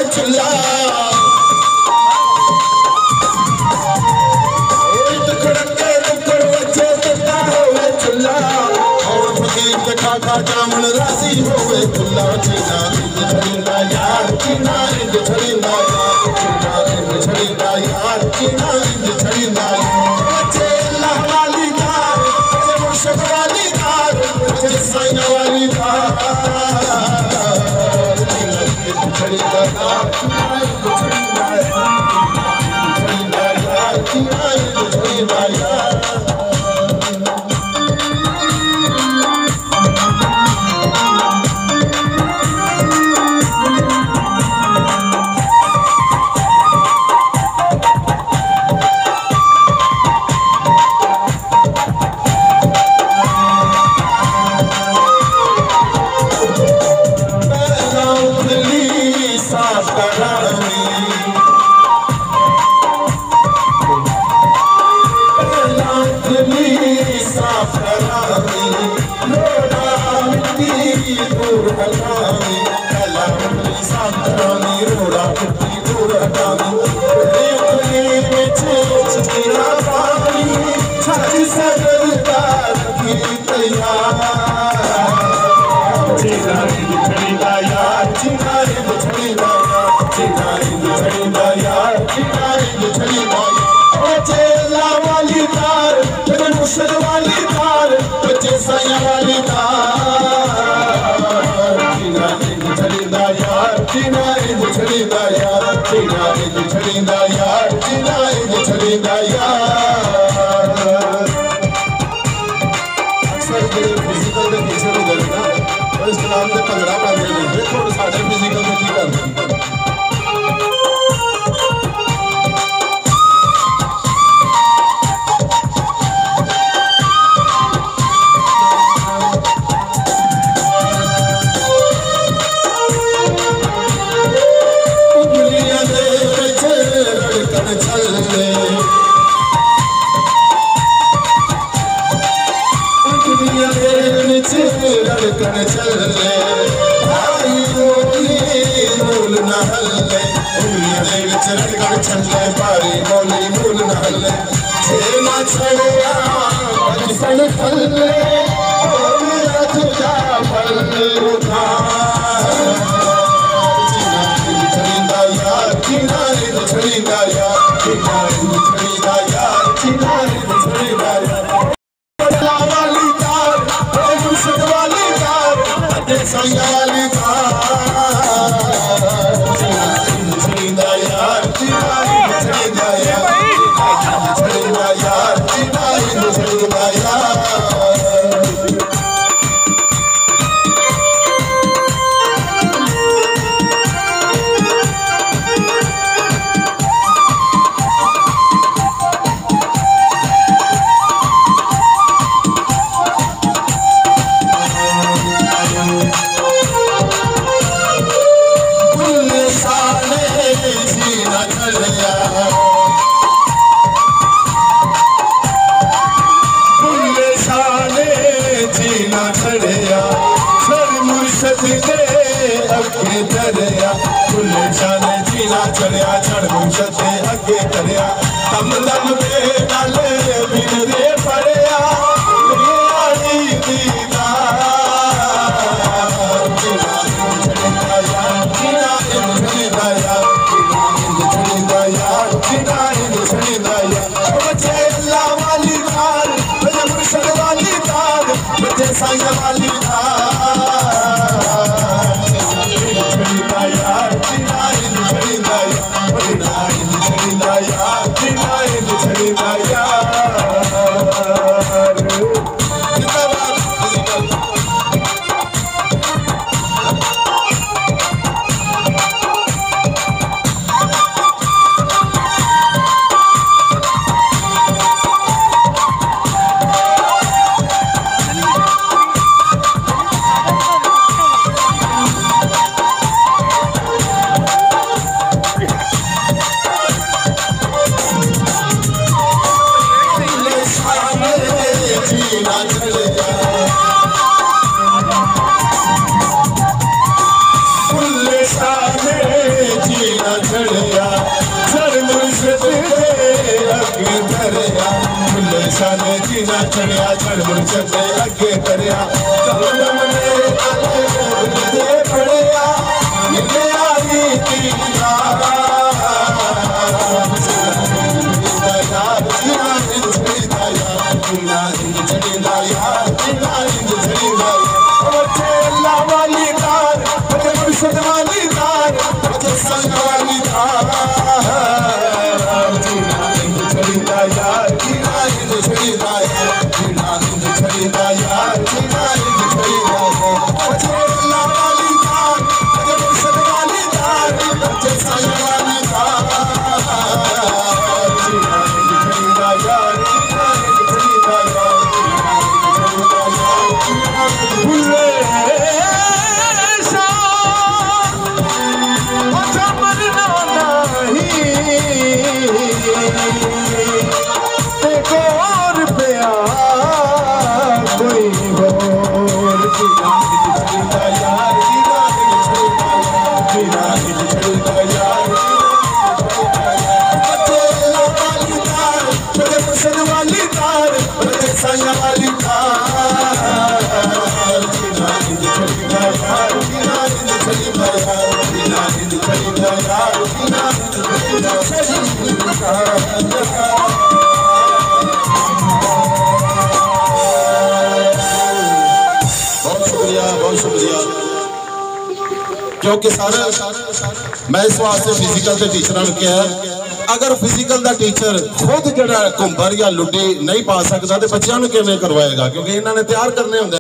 चुल्ला खाका जामुन राजी होवे खुला चीना इंद छड़ींदा यार चीना इंद छड़ींदा यार चीना इंद छड़ींदा यार चीना इंद छड़ींदा बच्चे अल्लाह वाली दार बच्चे मुर्शिद वाली दार बच्चे साईं वाली दार चीना इंद छड़ींदा यार चीना इंद छड़ींदा यार चीना इंद छड़ींदा यार सीना चढ़िया चढ़ मुड़ चढ़े अगे करया दम ने आले पड़िया मिले आई तीना यार सीना इंद छड़ीदा यार सीना इंद छड़ीदा यार सीना इंद छड़ीदा बच्चे अल्लाह वाली तार बच्चे मुर्शिद वाली तार बच्चे संग वाली तार सीना इंद छड़ीदा यार सीना इंद छड़ीदा यार सीना इंद छड़ीदा यार सीना इंद छड़ीदा बच्चे अल्लाह वाली तार बच्चे मुर्शिद वाली तार बच्चे संग वाली तार सीना इंद छड़ीदा यार सीना इंद छड़ीदा यार बुले बहुत शुक्रिया क्योंकि सारे मैं इस वास्ते फिजिकल के टीचर ने कहा अगर फिजिकल का टीचर खुद जरा घुंबर या लुड्डी नहीं पा सकता तो बच्चों को किवें करवाएगा क्योंकि इन्होंने तैयार करने होंगे।